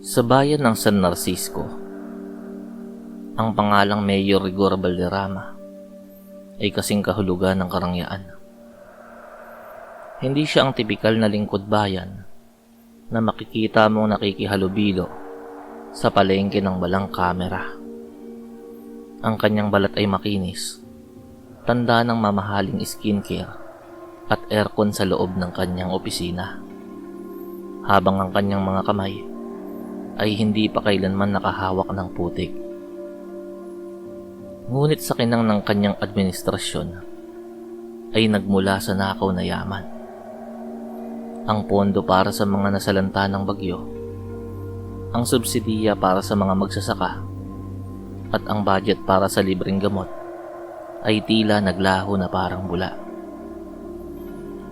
Sa bayan ng San Narcisco, ang pangalang Mayor Rigor Valderrama ay kasing kahulugan ng karangyaan. Hindi siya ang tipikal na lingkod bayan na makikita mong nakikihalubilo sa palengke ng walang kamera. Ang kanyang balat ay makinis, tanda ng mamahaling skincare at aircon sa loob ng kanyang opisina. Habang ang kanyang mga kamay ay hindi pa kailanman nakahawak ng putik. Ngunit sa kinang ng kanyang administrasyon ay nagmula sa nakaw na yaman. Ang pondo para sa mga nasalanta ng bagyo, ang subsidiya para sa mga magsasaka, at ang budget para sa libreng gamot ay tila naglaho na parang bula.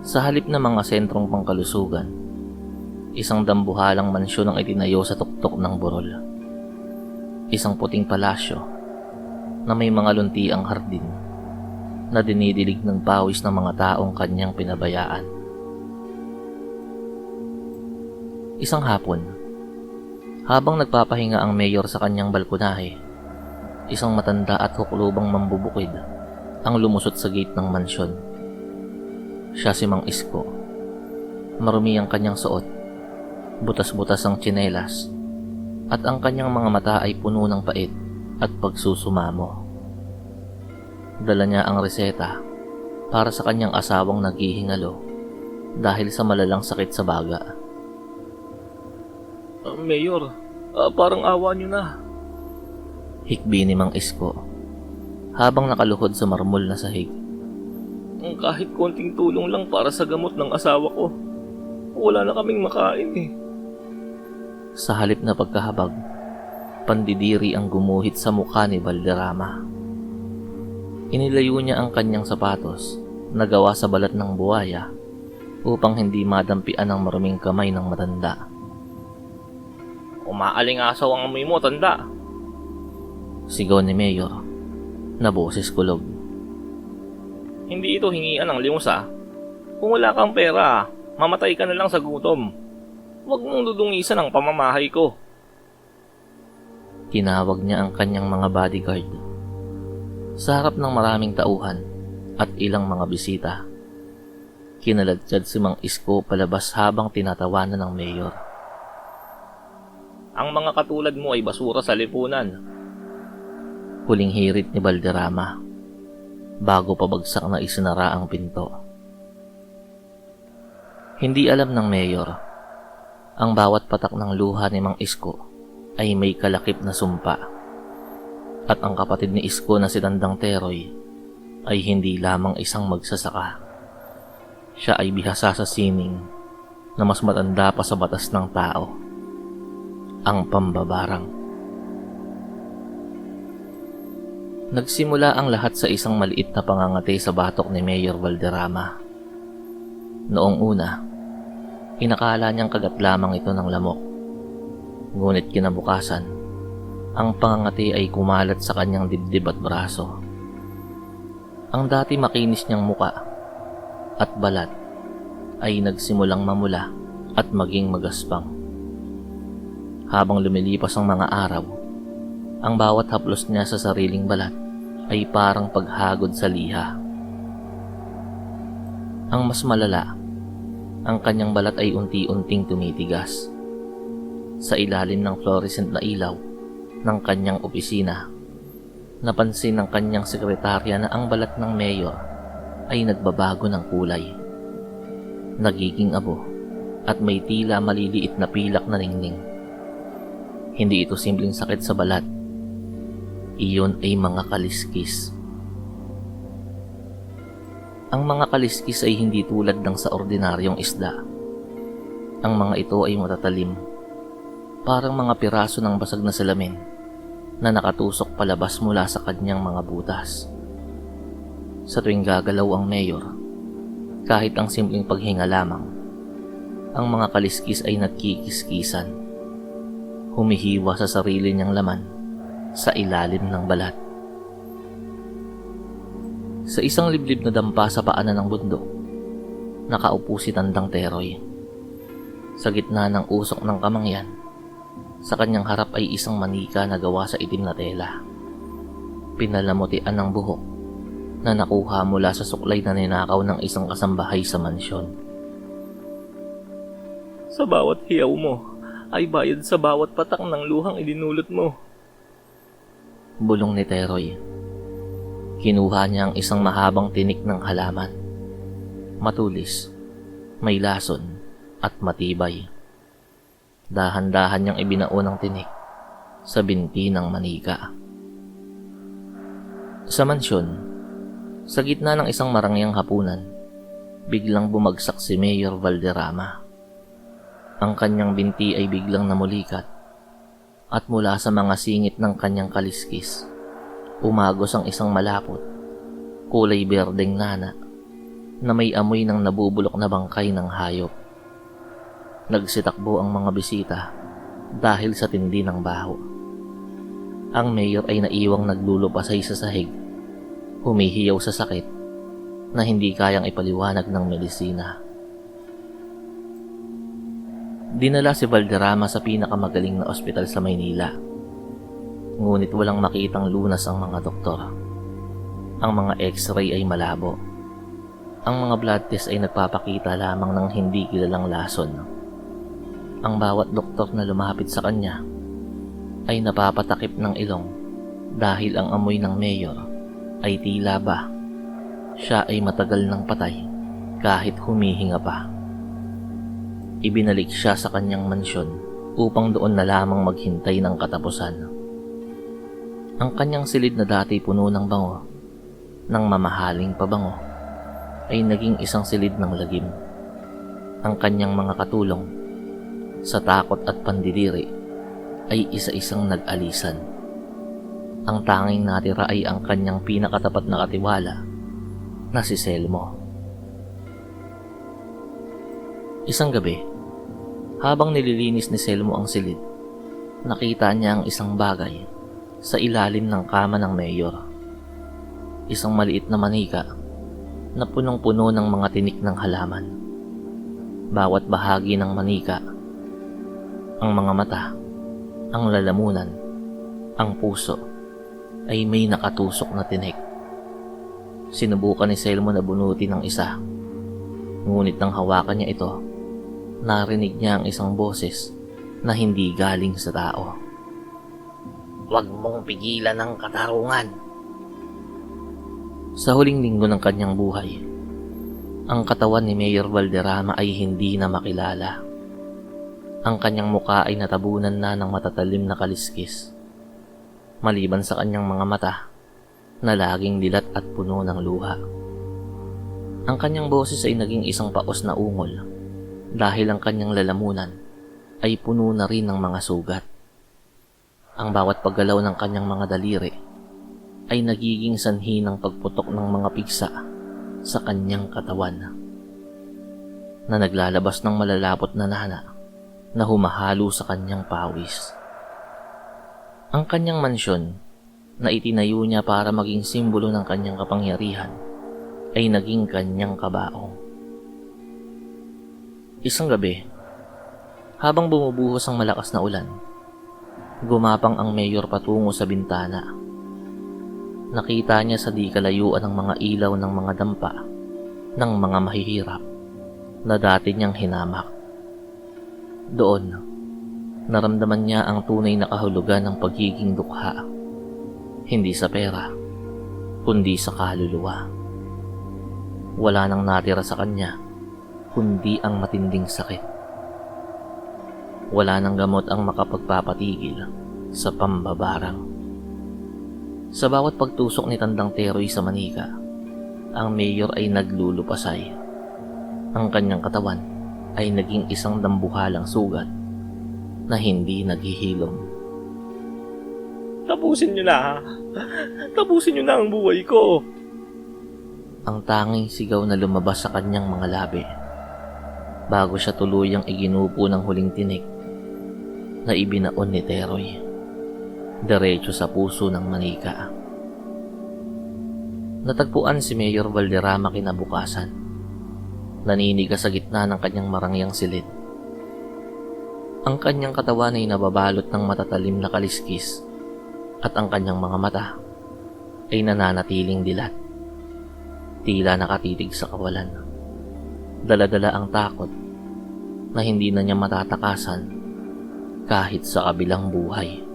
Sa halip na mga sentrong pangkalusugan, isang dambuhalang mansyon ang itinayo sa tuktok ng burol. Isang puting palasyo na may mga luntiang hardin na dinidilig ng pawis ng mga taong kanyang pinabayaan. Isang hapon, habang nagpapahinga ang mayor sa kanyang balkonahe, isang matanda at huklubang mambubukid ang lumusot sa gate ng mansyon. Siya si Mang Isko. Marumi ang kanyang suot, butas-butas ang tsinelas, at ang kanyang mga mata ay puno ng pait at pagsusumamo. Dala niya ang reseta para sa kanyang asawang naghihingalo dahil sa malalang sakit sa baga. Mayor, parang awa niyo na. Hikbi ni Mang Isko habang nakaluhod sa marmol na sahig. Kahit konting tulong lang para sa gamot ng asawa ko. Wala na kaming makain eh. Sa halip na pagkahabag, pandidiri ang gumuhit sa mukha ni Valderrama. Inilayo niya ang kanyang sapatos na gawa sa balat ng buwaya upang hindi madampian ang maruming kamay ng matanda. Umaalingasaw ang amoy mo, tanda. Sigaw ni Mayor na boses kulog. Hindi ito hingian ng limusa. Kung wala kang pera, mamatay ka na lang sa gutom. Huwag mong dudungisan ang pamamahay ko. Tinawag niya ang kanyang mga bodyguard. Sa harap ng maraming tauhan at ilang mga bisita, kinaladkad si Mang Isko palabas habang tinatawanan ng mayor. Ang mga katulad mo ay basura sa lipunan. Huling hirit ni Valderrama bago pabagsak na isinara ang pinto. Hindi alam ng mayor, ang bawat patak ng luha ni Mang Isko ay may kalakip na sumpa. At ang kapatid ni Isko na si Tandang Teroy ay hindi lamang isang magsasaka. Siya ay bihasa sa sining na mas matanda pa sa batas ng tao, ang pambabarang. Nagsimula ang lahat sa isang maliit na pangangati sa batok ni Mayor Valderrama. Noong una, inakala niyang kagat lamang ito ng lamok. Ngunit kinabukasan, ang pangangati ay kumalat sa kanyang dibdib at braso. Ang dati makinis niyang muka at balat ay nagsimulang mamula at maging magaspang. Habang lumilipas ang mga araw, ang bawat haplos niya sa sariling balat ay parang paghagod sa liha. Ang mas malala, ang kanyang balat ay unti-unting tumitigas. Sa ilalim ng fluorescent na ilaw ng kanyang opisina, napansin ng kanyang sekretarya na ang balat ng mayor ay nagbabago ng kulay. Nagiging abo at may tila maliliit na pilak na ningning. Hindi ito simpleng sakit sa balat. Iyon ay mga kaliskis. Ang mga kaliskis ay hindi tulad ng sa ordinaryong isda. Ang mga ito ay matatalim, parang mga piraso ng basag na salamin na nakatusok palabas mula sa kanyang mga butas. Sa tuwing gagalaw ang mayor, kahit ang simpleng paghinga lamang, ang mga kaliskis ay nagkikiskisan, humihiwa sa sarili niyang laman sa ilalim ng balat. Sa isang liblib na dampa sa paanan ng bundok, nakaupo si Tandang Teroy. Sa gitna ng usok ng kamangyan, Sa kanyang harap ay isang manika na gawa sa itim na tela. Pinalamutian ng buhok na nakuha mula sa suklay na ninakaw ng isang kasambahay sa mansyon. Sa bawat hiyaw mo, ay bayad sa bawat patak ng luhang idinulot mo. Bulong ni Teroy. Kinuha niya ang isang mahabang tinik ng halaman. Matulis, may lason, at matibay. Dahan-dahan niyang ibinao ng tinik sa binti ng manika. Sa mansyon, sa gitna ng isang marangyang hapunan, biglang bumagsak si Mayor Valderrama. Ang kanyang binti ay biglang namulikat at mula sa mga singit ng kanyang kaliskis, umagos ang isang malapot, kulay berdeng nana na may amoy ng nabubulok na bangkay ng hayop. Nagsitakbo ang mga bisita dahil sa tindi ng baho. Ang mayor ay naiwang naglulupasay sa sahig, humihiyaw sa sakit na hindi kayang ipaliwanag ng medisina. Dinala si Valderrama sa pinakamagaling na ospital sa Maynila. Ngunit walang makitang lunas ang mga doktor. Ang mga x-ray ay malabo. Ang mga blood test ay nagpapakita lamang ng hindi kilalang lason. Ang bawat doktor na lumapit sa kanya ay napapatakip ng ilong dahil ang amoy ng mayor ay tila ba siya ay matagal nang patay kahit humihinga pa. Ibinalik siya sa kanyang mansyon upang doon na lamang maghintay ng katapusan. Ang kanyang silid na dati puno ng bango, ng mamahaling pabango, ay naging isang silid ng lagim. Ang kanyang mga katulong, sa takot at pandidiri, ay isa-isang nag-alisan. Ang tanging natira ay ang kanyang pinakatapat na katiwala na si Selmo. Isang gabi, habang nililinis ni Selmo ang silid, nakita niya ang isang bagay sa ilalim ng kama ng mayor. Isang maliit na manika na punong-puno ng mga tinik ng halaman. Bawat bahagi ng manika, ang mga mata, ang lalamunan, ang puso, ay may nakatusok na tinik. Sinubukan ni Selmo na bunutin ng isa. Ngunit nang hawakan niya ito, narinig niya ang isang boses na hindi galing sa tao. "Huwag mong pigilan ang katarungan." Sa huling linggo ng kanyang buhay, ang katawan ni Mayor Valderrama ay hindi na makilala. Ang kanyang muka ay natabunan na ng matatalim na kaliskis, maliban sa kanyang mga mata na laging dilat at puno ng luha. Ang kanyang boses ay naging isang paos na ungol dahil ang kanyang lalamunan ay puno na rin ng mga sugat. Ang bawat paggalaw ng kanyang mga daliri ay nagiging sanhi ng pagputok ng mga pigsa sa kanyang katawan na naglalabas ng malalapot na nana na humahalo sa kanyang pawis. Ang kanyang mansyon na itinayo niya para maging simbolo ng kanyang kapangyarihan ay naging kanyang kabaong. Isang gabi, habang bumubuhos ang malakas na ulan, gumapang ang mayor patungo sa bintana. Nakita niya sa di kalayuan ang mga ilaw ng mga dampa ng mga mahihirap na dati niyang hinamak. Doon, naramdaman niya ang tunay na kahulugan ng pagiging dukha, hindi sa pera, kundi sa kaluluwa. Wala nang natira sa kanya, kundi ang matinding sakit. Wala nang gamot ang makapagpapatigil sa pambabarang. Sa bawat pagtusok ni Tandang Teroy sa manika, ang mayor ay naglulupasay. Ang kanyang katawan ay naging isang dambuhalang sugat na hindi naghihilom. Tapusin niyo na, ha? Tapusin niyo na ang buhay ko. Ang tanging sigaw na lumabas sa kanyang mga labi bago siya tuluyang iginupo ng huling tinik na ibinaon ni Teroy diretso sa puso ng manika. Natagpuan si Mayor Valderrama kinabukasan, naninigas sa gitna ng kanyang marangyang silid. Ang kanyang katawan ay nababalot ng matatalim na kaliskis at ang kanyang mga mata ay nananatiling dilat. Tila nakatitig sa kawalan. Dala-dala ang takot na hindi na niya matatakasan kahit sa kabilang buhay.